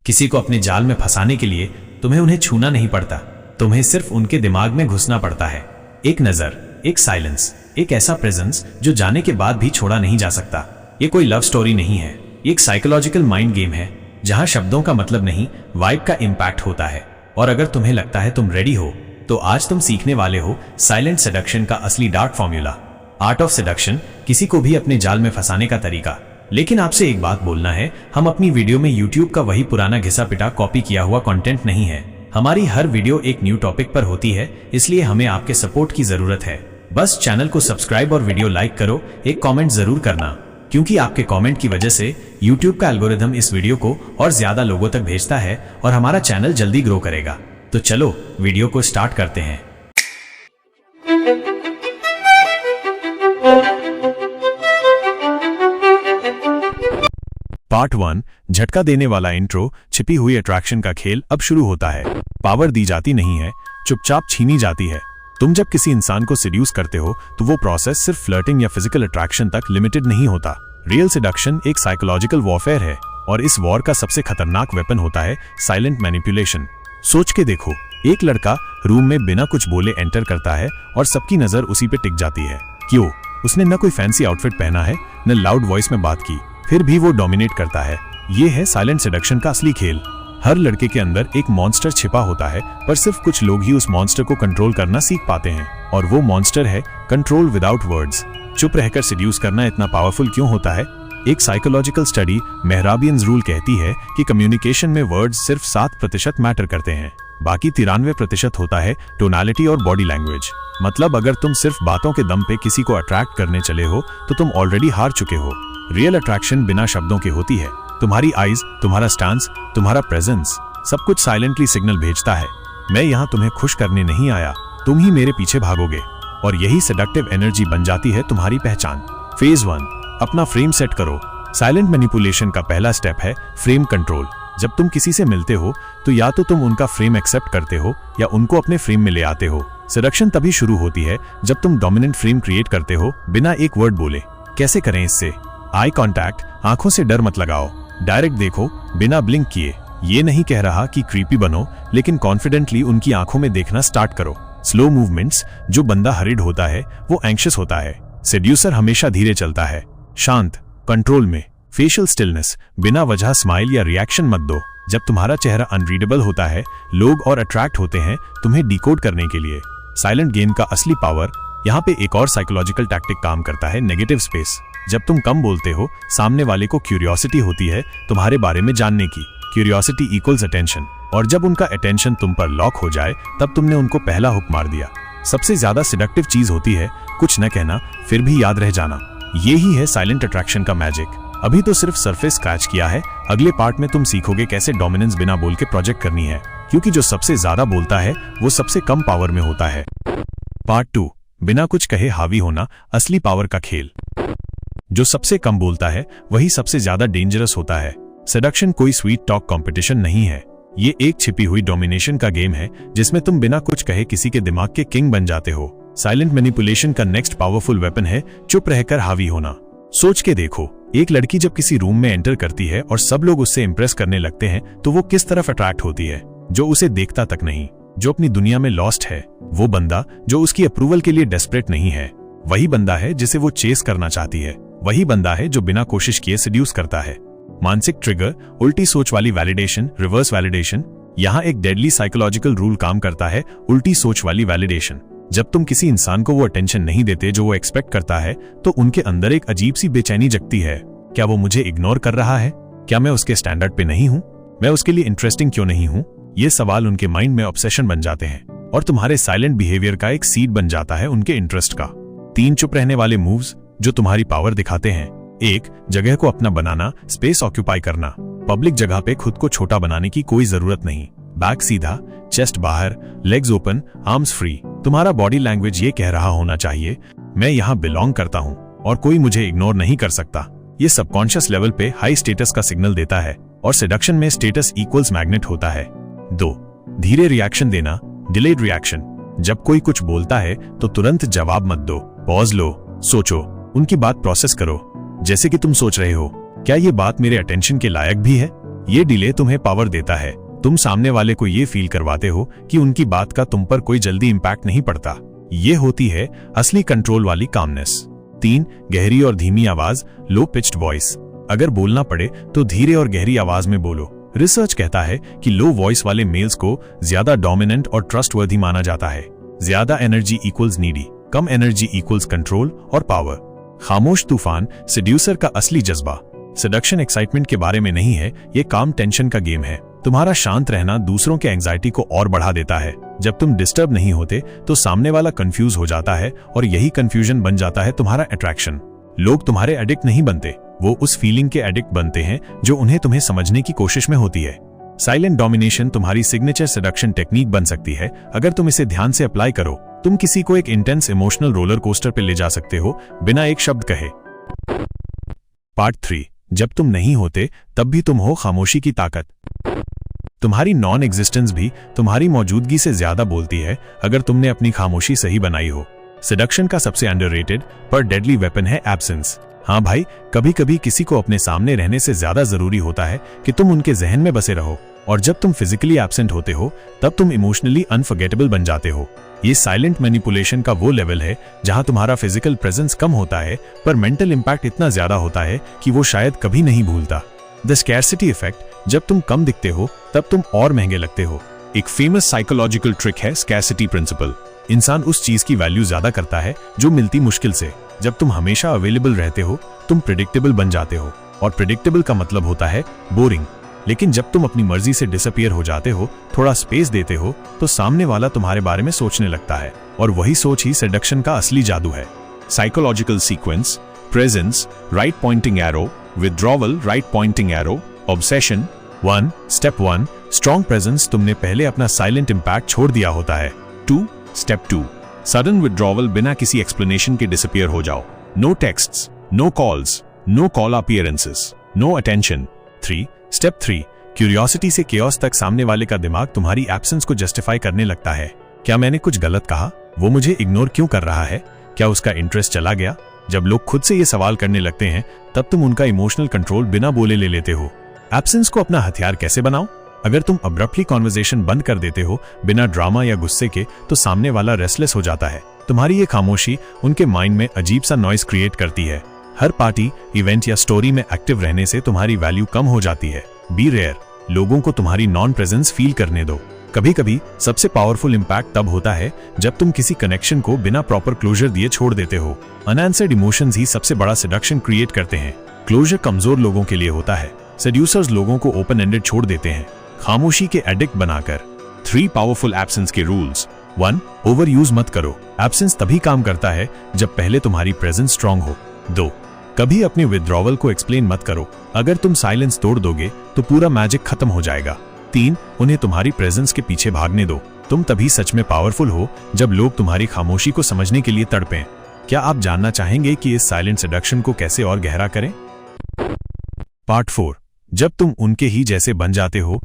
किसी को अपने जाल में फंसाने के लिए तुम्हें उन्हें छूना नहीं पड़ता, तुम्हें सिर्फ उनके दिमाग में घुसना पड़ता है। एक नजर, एक साइलेंस, एक ऐसा प्रेजेंस जो जाने के बाद भी छोड़ा नहीं जा सकता। ये कोई लव स्टोरी नहीं है, ये एक साइकोलॉजिकल माइंड गेम है जहां शब्दों का मतलब नहीं, वाइब का इम्पैक्ट होता है। और अगर तुम्हें लगता है तुम रेडी हो, तो आज तुम सीखने वाले हो साइलेंट सेडक्शन का असली dark formula, art of seduction, किसी को भी अपने जाल में फंसाने का तरीका। लेकिन आपसे एक बात बोलना है, हम अपनी वीडियो में YouTube का वही पुराना घिसा पिटा कॉपी किया हुआ कंटेंट नहीं है। हमारी हर वीडियो एक न्यू टॉपिक पर होती है, इसलिए हमें आपके सपोर्ट की जरूरत है। बस चैनल को सब्सक्राइब और वीडियो लाइक करो, एक कमेंट जरूर करना, क्योंकि आपके कमेंट की वजह से YouTube का एल्गोरिथम इस वीडियो को और ज्यादा लोगों तक भेजता है और हमारा चैनल जल्दी ग्रो करेगा। तो चलो वीडियो को स्टार्ट करते हैं। पार्ट 1, झटका देने वाला इंट्रो, छिपी हुई अट्रैक्शन का खेल अब शुरू होता है। पावर दी जाती नहीं है, चुपचाप छीनी जाती है। तुम जब किसी इंसान को सिड्यूस करते हो तो वो प्रोसेस सिर्फ फ्लर्टिंग या फिजिकल अट्रैक्शन तक लिमिटेड नहीं होता। रियल सेडक्शन एक साइकोलॉजिकल वॉरफेयर है, और इस वॉर का सबसे खतरनाक वेपन होता है साइलेंट मैनिपुलेशन। सोच के देखो, एक लड़का रूम में बिना कुछ बोले एंटर करता है और सबकी नजर उसी पे टिक जाती है। क्यों? उसने न कोई फैंसी आउटफिट पहना है, न लाउड वॉइस में बात की, फिर भी वो डोमिनेट करता है। ये है साइलेंट सेडक्शन का असली खेल। हर लड़के के अंदर एक मॉन्स्टर छिपा होता है, पर सिर्फ कुछ लोग ही उस मॉन्स्टर को कंट्रोल करना सीख पाते हैं, और वो मॉन्स्टर है कंट्रोल विदाउट वर्ड्स। चुप रहकर सिड्यूस करना इतना पावरफुल क्यों होता है? एक साइकोलॉजिकल स्टडी मेहराबियंस रूल कहती है कि कम्युनिकेशन में वर्ड्स सिर्फ 7% मैटर करते हैं, बाकी 93% होता है टोनालिटी और बॉडी लैंग्वेज। मतलब अगर तुम सिर्फ बातों के दम पे किसी को अट्रैक्ट करने चले हो तो तुम ऑलरेडी हार चुके हो। रियल अट्रैक्शन बिना शब्दों के होती है। तुम्हारी आईज, तुम्हारा स्टांस, तुम्हारा प्रेजेंस, सब कुछ साइलेंटली सिग्नल भेजता है, मैं यहाँ तुम्हें खुश करने नहीं आया, तुम ही मेरे पीछे भागोगे। और यही सेडक्टिव एनर्जी बन जाती है तुम्हारी पहचान। फेज 1, अपना फ्रेम सेट करो। साइलेंट मैनिपुलेशन का पहला स्टेप है फ्रेम कंट्रोल। जब तुम किसी से मिलते हो तो या तो तुम उनका फ्रेम एक्सेप्ट करते हो या उनको अपने फ्रेम में ले आते हो। सेडक्शन तभी शुरू होती है जब तुम डोमिनेंट फ्रेम क्रिएट करते हो बिना एक वर्ड बोले। कैसे करें इससे? आई कांटेक्ट, आंखों से डर मत लगाओ, डायरेक्ट देखो बिना ब्लिंक किए। ये नहीं कह रहा कि क्रीपी बनो, लेकिन कॉन्फिडेंटली उनकी आंखों में देखना स्टार्ट करो। स्लो मूवमेंट्स, जो बंदा हरिड होता है वो एंग्शियस होता है। सेड्यूसर हमेशा धीरे चलता है, शांत, कंट्रोल में। फेशियल स्टिलनेस, बिना वजह स्माइल या रिएक्शन मत दो। जब तुम्हारा चेहरा अनरीडेबल होता है, लोग और अट्रैक्ट होते हैं तुम्हें डिकोड करने के लिए। साइलेंट गेम का असली पावर, यहाँ पे एक और साइकोलॉजिकल टैक्टिक काम करता है, नेगेटिव स्पेस। जब तुम कम बोलते हो, सामने वाले को क्यूरियोसिटी होती है तुम्हारे बारे में जानने की। क्यूरियोसिटी इक्वल्स अटेंशन, और जब उनका अटेंशन तुम पर लॉक हो जाए तब तुमने उनको पहला हुक मार दिया। सबसे ज्यादा सिडक्टिव चीज होती है कुछ न कहना फिर भी याद रह जाना। ये ही है साइलेंट अट्रैक्शन का मैजिक। अभी तो सिर्फ सरफेस स्क्रैच किया है, अगले पार्ट में तुम सीखोगे कैसे डोमिनेंस बिना बोल के प्रोजेक्ट करनी है, क्योंकि जो सबसे ज्यादा बोलता है वो सबसे कम पावर में होता है। पार्ट 2, बिना कुछ कहे हावी होना, असली पावर का खेल। जो सबसे कम बोलता है वही सबसे ज्यादा डेंजरस होता है। सेडक्शन कोई स्वीट टॉक कंपटीशन नहीं है, ये एक छिपी हुई डोमिनेशन का गेम है जिसमें तुम बिना कुछ कहे किसी के दिमाग के किंग बन जाते हो। साइलेंट मैनिपुलेशन का नेक्स्ट पावरफुल वेपन है चुप रहकर हावी होना। सोच के देखो, एक लड़की जब किसी रूम में एंटर करती है और सब लोग उससे इंप्रेस करने लगते हैं तो वो किस तरफ अट्रैक्ट होती है? जो उसे देखता तक नहीं, जो अपनी दुनिया में लॉस्ट है। वो बंदा जो उसकी अप्रूवल के लिए डेस्परेट नहीं है, वही बंदा है जिसे वो चेस करना चाहती है। वही बंदा है जो बिना कोशिश किए सिड्यूस करता है। मानसिक ट्रिगर, उल्टी सोच वाली वैलिडेशन, रिवर्स वैलिडेशन। यहाँ एक डेडली साइकोलॉजिकल रूल काम करता है, उल्टी सोच वाली वैलिडेशन। जब तुम किसी इंसान को वो अटेंशन नहीं देते जो वो एक्सपेक्ट करता है, तो उनके अंदर एक अजीब सी बेचैनी जगती है। क्या वो मुझे इग्नोर कर रहा है? क्या मैं उसके स्टैंडर्ड पे नहीं हूँ? मैं उसके लिए इंटरेस्टिंग क्यों नहीं हूँ? ये सवाल उनके माइंड में ऑब्सेशन बन जाते हैं, और तुम्हारे साइलेंट बिहेवियर का एक सीड बन जाता है उनके इंटरेस्ट का। 3 चुप रहने वाले मूव्स जो तुम्हारी पावर दिखाते हैं। 1, जगह को अपना बनाना, स्पेस ऑक्यूपाई करना। पब्लिक जगह पे खुद को छोटा बनाने की कोई जरूरत नहीं। बैक सीधा, चेस्ट बाहर, लेग्स ओपन, आर्म्स फ्री। तुम्हारा बॉडी लैंग्वेज ये कह रहा होना चाहिए, मैं यहाँ बिलोंग करता हूँ और कोई मुझे इग्नोर नहीं कर सकता। ये सबकॉन्शियस लेवल पे हाई स्टेटस का सिग्नल देता है, और सेडक्शन में स्टेटस इक्वल्स मैग्नेट होता है। 2, धीरे रिएक्शन देना, डिलेड रिएक्शन। जब कोई कुछ बोलता है तो तुरंत जवाब मत दो, पॉज लो, सोचो, उनकी बात प्रोसेस करो। जैसे कि तुम सोच रहे हो, क्या ये बात मेरे अटेंशन के लायक भी है? ये डिले तुम्हें पावर देता है। तुम सामने वाले को ये फील करवाते हो कि उनकी बात का तुम पर कोई जल्दी इंपैक्ट नहीं पड़ता। ये होती है असली कंट्रोल वाली कामनेस। 3. गहरी और धीमी आवाज, लो पिच्ड वॉइस। अगर बोलना पड़े तो धीरे और गहरी आवाज में बोलो। रिसर्च कहता है कि लो वॉइस वाले मेल्स को ज्यादा डोमिनेंट और ट्रस्टवर्दी माना जाता है। ज्यादा एनर्जी इक्वल्स नीडी, कम एनर्जी इक्वल्स कंट्रोल और पावर। खामोश तूफान, सेड्यूसर का असली जज्बा। सेडक्शन एक्साइटमेंट के बारे में नहीं है, ये काम टेंशन का गेम है। तुम्हारा शांत रहना दूसरों के एंजाइटी को और बढ़ा देता है। जब तुम डिस्टर्ब नहीं होते तो सामने वाला कंफ्यूज हो जाता है और यही कंफ्यूजन बन जाता है तुम्हारा अट्रैक्शन। लोग तुम्हारे एडिक्ट नहीं बनते, वो उस फीलिंग के एडिक्ट बनते हैं जो उन्हें तुम्हें समझने की कोशिश में होती है। साइलेंट डोमिनेशन तुम्हारी सिग्नेचर सेडक्शन टेक्निक बन सकती है अगर तुम इसे ध्यान से अप्लाई करो। तुम किसी को एक इंटेंस इमोशनल रोलर कोस्टर पे ले जा सकते हो बिना एक शब्द कहे। पार्ट 3, जब तुम नहीं होते तब भी तुम हो खामोशी की ताकत। तुम्हारी नॉन एग्जिस्टेंस भी तुम्हारी मौजूदगी से ज्यादा बोलती है अगर तुमने अपनी खामोशी सही बनाई हो। सेडक्शन का सबसे अंडररेटेड पर डेडली वेपन है एब्सेंस। हाँ भाई, कभी कभी किसी को अपने सामने रहने से ज्यादा जरूरी होता है कि तुम उनके जहन में बसे रहो, और जब तुम फिजिकली एब्सेंट होते हो तब तुम इमोशनली अनफॉरगेटेबल बन जाते हो। ये साइलेंट मैनिपुलेशन का वो लेवल है जहां तुम्हारा फिजिकल प्रेजेंस कम होता है पर मेंटल इंपैक्ट इतना ज्यादा होता है कि वो शायद कभी नहीं भूलता। द स्कैरसिटी इफेक्ट, जब तुम कम दिखते हो तब तुम और महंगे लगते हो। एक फेमस साइकोलॉजिकल ट्रिक है स्कैरसिटी प्रिंसिपल। इंसान उस चीज की वैल्यू ज्यादा करता है जो मिलती मुश्किल से। जब तुम हमेशा अवेलेबल रहते हो तुम प्रिडिक्टेबल बन जाते हो, और प्रिडिक्टेबल का मतलब होता है बोरिंग। लेकिन जब तुम अपनी मर्जी से डिसअपीयर हो जाते हो, थोड़ा स्पेस देते हो, तो सामने वाला तुम्हारे बारे में सोचने लगता है, और वही सोच ही सेडक्शन का असली जादू है। Psychological sequence: presence, right pointing arrow; withdrawal, right pointing arrow; obsession. 1. Step 1, strong presence, तुमने पहले अपना साइलेंट इंपैक्ट छोड़ दिया होता है। 2. स्टेप 2, सडन विथड्रॉवल, बिना किसी एक्सप्लेनेशन के डिसअपीयर हो जाओ। No texts, no calls, no call appearances, no attention. 3. Step 3, curiosity से केओस तक, सामने वाले का दिमाग तुम्हारी एब्सेंस को जस्टिफाई करने लगता है। क्या मैंने कुछ गलत कहा? वो मुझे इग्नोर क्यों कर रहा है? क्या उसका इंटरेस्ट चला गया? जब लोग खुद से ये सवाल करने लगते हैं तब तुम उनका इमोशनल कंट्रोल बिना बोले ले लेते हो। एब्सेंस को अपना हथियार कैसे बनाओ? अगर तुम अब्रप्टली कॉन्वर्सेशन बंद कर देते हो बिना ड्रामा या गुस्से के, तो सामने वाला रेस्टलेस हो जाता है। तुम्हारी ये खामोशी उनके माइंड में अजीब सा नॉइज क्रिएट करती है। हर पार्टी, इवेंट या स्टोरी में एक्टिव रहने से तुम्हारी वैल्यू कम हो जाती है। बी रेयर, लोगों को तुम्हारी नॉन प्रेजेंस फील करने दो। कभी कभी सबसे पावरफुल इंपैक्ट तब होता है जब तुम किसी कनेक्शन को बिना प्रॉपर क्लोजर दिए छोड़ देते हो। अनआंसर्ड इमोशंस ही सबसे बड़ा सेडक्शन क्रिएट करते हैं। क्लोजर कमजोर लोगों के लिए होता है, सेड्यूसर्स लोगों को ओपन एंडेड छोड़ देते हैं, खामोशी के एडिक्ट बनाकर। 3 पावरफुल एब्सेंस के रूल्स। 1. ओवर यूज मत करो। एब्सेंस तभी काम करता है जब पहले तुम्हारी प्रेजेंस स्ट्रांग हो। 2. कभी अपने विथड्रॉवल को एक्सप्लेन मत करो। अगर तुम साइलेंस तोड़ दोगे तो पूरा मैजिक खत्म हो जाएगा। 3. उन्हें तुम्हारी प्रेजेंस के पीछे भागने दो। तुम तभी सच में पावरफुल हो जब लोग तुम्हारी खामोशी को समझने के लिए तड़पें। क्या आप जानना चाहेंगे कि इस साइलेंट सेडक्शन को कैसे और गहरा करें? पार्ट 4, जब तुम उनके ही जैसे बन जाते हो।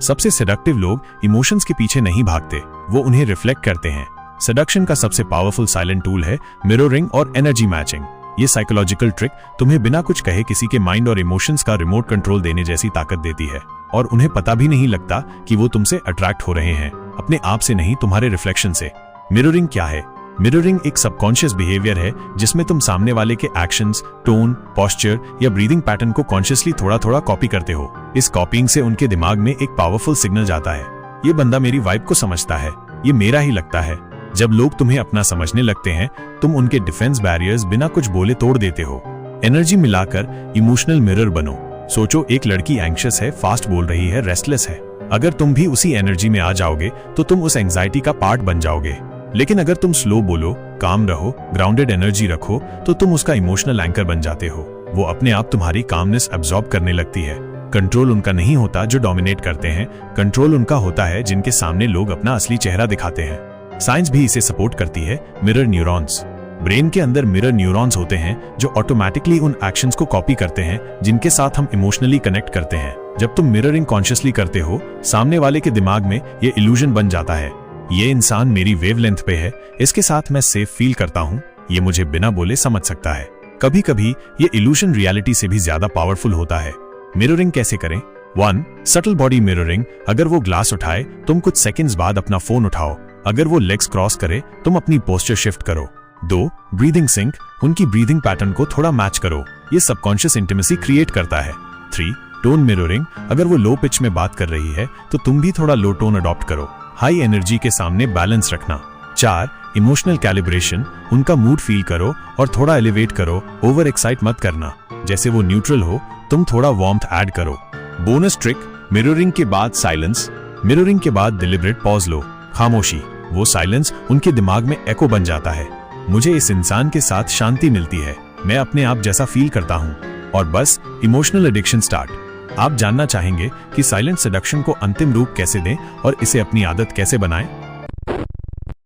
सबसे सेडक्टिव लोग इमोशंस के पीछे नहीं भागते, वो उन्हें रिफ्लेक्ट करते हैं। सेडक्शन का सबसे पावरफुल साइलेंट टूल है मिररिंग और एनर्जी मैचिंग। ये साइकोलॉजिकल ट्रिक तुम्हें बिना कुछ कहे किसी के माइंड और इमोशंस का रिमोट कंट्रोल देने जैसी ताकत देती है, और उन्हें पता भी नहीं लगता कि वो तुमसे अट्रैक्ट हो रहे हैं, अपने आप से नहीं, तुम्हारे रिफ्लेक्शन से। मिररिंग क्या है? मिररिंग एक सबकॉन्शियस बिहेवियर है जिसमें तुम सामने वाले के एक्शंस, टोन, पोस्चर या ब्रीदिंग पैटर्न को कॉन्शियसली थोड़ा थोड़ा कॉपी करते हो। इस कॉपिंग से उनके दिमाग में एक पावरफुल सिग्नल जाता है, ये बंदा मेरी वाइब को समझता है, ये मेरा ही लगता है। जब लोग तुम्हें अपना समझने लगते हैं, तुम उनके डिफेंस बैरियर्स बिना कुछ बोले तोड़ देते हो। एनर्जी मिलाकर इमोशनल मिरर बनो। सोचो, एक लड़की एंग्शियस है, फास्ट बोल रही है, रेस्टलेस है। अगर तुम भी उसी एनर्जी में आ जाओगे तो तुम उस एंजाइटी का पार्ट बन जाओगे। लेकिन अगर तुम स्लो बोलो, काम रहो, ग्राउंडेड एनर्जी रखो, तो तुम उसका इमोशनल एंकर बन जाते हो। वो अपने आप तुम्हारी कामनेस एब्जॉर्ब करने लगती है। कंट्रोल उनका नहीं होता जो डोमिनेट करते हैं, कंट्रोल उनका होता है जिनके सामने लोग अपना असली चेहरा दिखाते हैं। साइंस भी इसे सपोर्ट करती है। Mirror neurons. ब्रेन के अंदर मिरर न्यूरॉन्स होते हैं जो ऑटोमेटिकली उन एक्शंस को कॉपी करते हैं जिनके साथ हम इमोशनली कनेक्ट करते हैं। जब तुम मिररिंग कॉन्शियसली करते हो, सामने वाले के दिमाग में ये इल्यूजन बन जाता है, ये इंसान मेरी वेवलेंथ पे है, इसके साथ मैं सेफ फील करता हूँ, ये मुझे बिना बोले समझ सकता है। कभी कभी ये इल्यूजन रियलिटी से भी ज्यादा पावरफुल होता है। मिररिंग कैसे करें? 1. Subtle body mirroring. अगर वो ग्लास उठाए तुम कुछ सेकंड्स बाद अपना फोन उठाओ। अगर वो लेग्स क्रॉस करे तुम अपनी पोस्चर शिफ्ट करो। 2. Breathing sync. उनकी ब्रीदिंग पैटर्न को थोड़ा मैच करो, ये सबकॉन्शियस इंटीमेसी क्रिएट करता है। 3. Tone mirroring. अगर वो लो पिच में बात कर रही है तो तुम भी थोड़ा लो टोन अडॉप्ट करो, हाई एनर्जी के सामने बैलेंस रखना। 4. Emotional calibration. उनका मूड फील करो और थोड़ा एलिवेट करो, ओवर एक्साइट मत करना। जैसे वो न्यूट्रल हो तुम थोड़ा वार्मथ ऐड करो। बोनस ट्रिक, मिररिंग के बाद साइलेंस। मिररिंग के बाद डिलिबरेट पॉज लो, खामोशी। वो साइलेंस उनके दिमाग में एको बन जाता है। मुझे इस इंसान के साथ शांति मिलती है, मैं अपने आप जैसा फील करता हूँ। और बस इमोशनल एडिक्शन स्टार्ट। आप जानना चाहेंगे कि साइलेंट सेडक्शन को अंतिम रूप कैसे दें और इसे अपनी आदत कैसे बनाएं?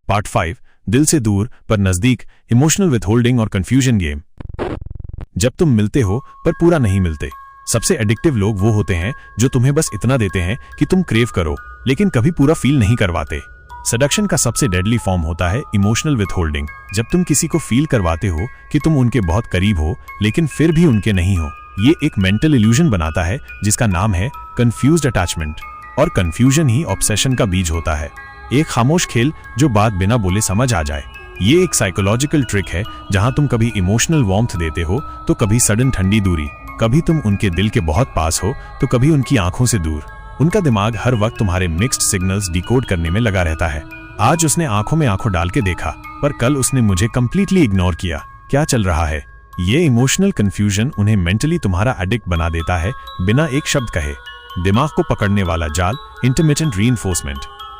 पार्ट 5, दिल से दूर पर नजदीक, इमोशनल विथहोल्डिंग और कंफ्यूजन गेम। जब तुम मिलते हो पर पूरा नहीं मिलते। सबसे एडिक्टिव लोग वो होते हैं जो तुम्हें बस इतना देते हैं कि तुम क्रेव करो, लेकिन कभी पूरा फील नहीं करवाते। सेडक्शन का सबसे डेडली फॉर्म होता है इमोशनल विथहोल्डिंग। जब तुम किसी को फील करवाते हो कि तुम उनके बहुत करीब हो लेकिन फिर भी उनके नहीं हो। ये एक मेंटल इल्यूजन बनाता है जिसका नाम है कंफ्यूज्ड अटैचमेंट, और कंफ्यूजन ही ऑब्सेशन का बीज होता है। एक खामोश खेल जो बात बिना बोले समझ आ जाए। ये एक साइकोलॉजिकल ट्रिक है जहां तुम कभी इमोशनल वार्मथ देते हो तो कभी सडन ठंडी दूरी, कभी तुम उनके दिल के बहुत पास हो तो कभी उनकी आंखों से दूर। उनका दिमाग हर वक्त तुम्हारे मिक्स्ड सिग्नल्स डिकोड करने में लगा रहता है। आज उसने आंखों में आंखों डाल के देखा, पर कल उसने मुझे कंप्लीटली इग्नोर किया। क्या चल रहा है? ये इमोशनल कंफ्यूजन उन्हें मेंटली तुम्हारा एडिक्ट बना देता है, बिना एक शब्द कहे। दिमाग को पकड़ने वाला जाल, इंटरमिटेंट रीइंफोर्समेंट।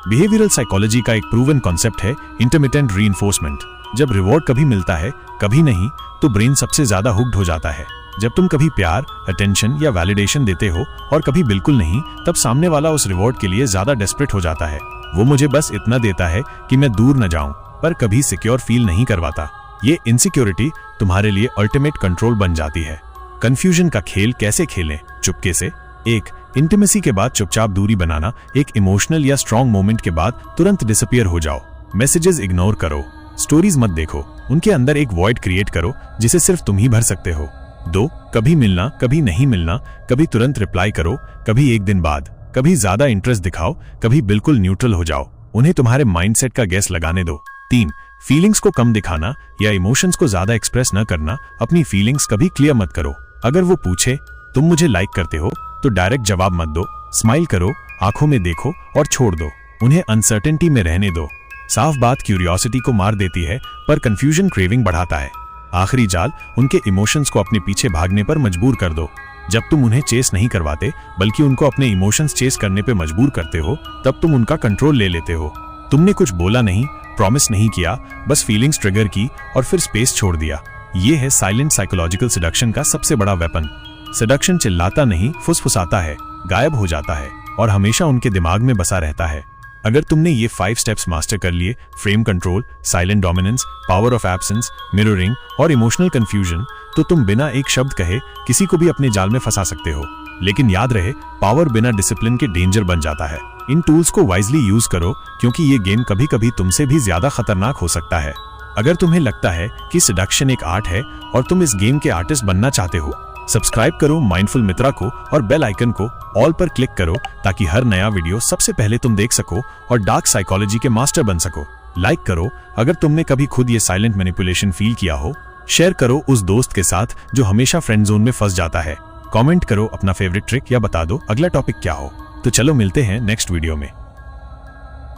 बिहेवियरल साइकोलॉजी का एक प्रूवन कॉन्सेप्ट है इंटरमिटेंट रीइंफोर्समेंट। जब रिवॉर्ड कभी मिलता है कभी नहीं तो ब्रेन सबसे ज्यादा हुक्ड हो जाता है। जब तुम कभी प्यार, अटेंशन या वैलिडेशन देते हो और कभी बिल्कुल नहीं, तब सामने वाला उस रिवॉर्ड के लिए ज्यादा डेस्परेट हो जाता है। वो मुझे बस इतना देता है कि मैं दूर न जाऊं, पर कभी सिक्योर फील नहीं करवाता। ये इनसिक्योरिटी तुम्हारे लिए अल्टीमेट कंट्रोल बन जाती है। कंफ्यूजन का खेल कैसे खेलें? चुपके से। 1. इंटीमेसी के बाद चुपचाप दूरी बनाना। एक इमोशनल या स्ट्रॉन्ग मोमेंट के बाद तुरंत डिसअपीयर हो जाओ। मैसेजेस इग्नोर करो, स्टोरीज मत देखो। उनके अंदर एक वॉइड क्रिएट करो जिसे सिर्फ तुम ही भर सकते हो। 2. कभी मिलना, कभी नहीं मिलना। कभी तुरंत रिप्लाई करो, कभी एक दिन बाद। कभी ज्यादा इंटरेस्ट दिखाओ, कभी बिल्कुल न्यूट्रल हो जाओ। उन्हें तुम्हारे माइंडसेट का गेस लगाने दो। 3. फीलिंग्स को कम दिखाना या इमोशंस को ज्यादा एक्सप्रेस न करना। अपनी फीलिंग्स कभी क्लियर मत करो। अगर वो पूछे तुम मुझे लाइक करते हो तो डायरेक्ट जवाब मत दो। स्माइल करो, आंखों में देखो और छोड़ दो। उन्हें अनसर्टेनिटी में रहने दो। साफ बात क्यूरियोसिटी को मार देती है, पर कंफ्यूजन क्रेविंग बढ़ाता है। आखिरी जाल, उनके इमोशंस को अपने पीछे भागने पर मजबूर कर दो। जब तुम उन्हें चेस नहीं करवाते बल्कि उनको अपने इमोशंस चेस करने पे मजबूर करते हो, तब तुम उनका कंट्रोल ले लेते हो। तुमने कुछ बोला नहीं, प्रॉमिस नहीं किया, बस फीलिंग्स ट्रिगर की और फिर स्पेस छोड़ दिया। ये है साइलेंट साइकोलॉजिकल सेडक्शन का सबसे बड़ा वेपन। सेडक्शन चिल्लाता नहीं, फुसफुसाता है, गायब हो जाता है और हमेशा उनके दिमाग में बसा रहता है। अगर तुमने ये 5 स्टेप्स मास्टर कर लिए, frame control, silent dominance, power of absence, mirroring और इमोशनल कंफ्यूजन, तो तुम बिना एक शब्द कहे किसी को भी अपने जाल में फंसा सकते हो। लेकिन याद रहे, पावर बिना डिसिप्लिन के डेंजर बन जाता है। इन टूल्स को वाइजली यूज करो, क्योंकि ये गेम कभी कभी तुमसे भी ज्यादा खतरनाक हो सकता है। अगर तुम्हें लगता है कि सेडक्शन एक आर्ट है और तुम इस गेम के आर्टिस्ट बनना चाहते हो, सब्सक्राइब करो माइंडफुल मित्रा को और बेल आइकन को ऑल पर क्लिक करो ताकि हर नया वीडियो सबसे पहले तुम देख सको और डार्क साइकोलॉजी के मास्टर बन सको। लाइक करो अगर तुमने कभी खुद ये साइलेंट मैनिपुलेशन फील किया हो। शेयर करो उस दोस्त के साथ जो हमेशा फ्रेंड जोन में फंस जाता है। कमेंट करो अपना फेवरेट ट्रिक या बता दो अगला टॉपिक क्या हो। तो चलो मिलते हैं नेक्स्ट वीडियो में।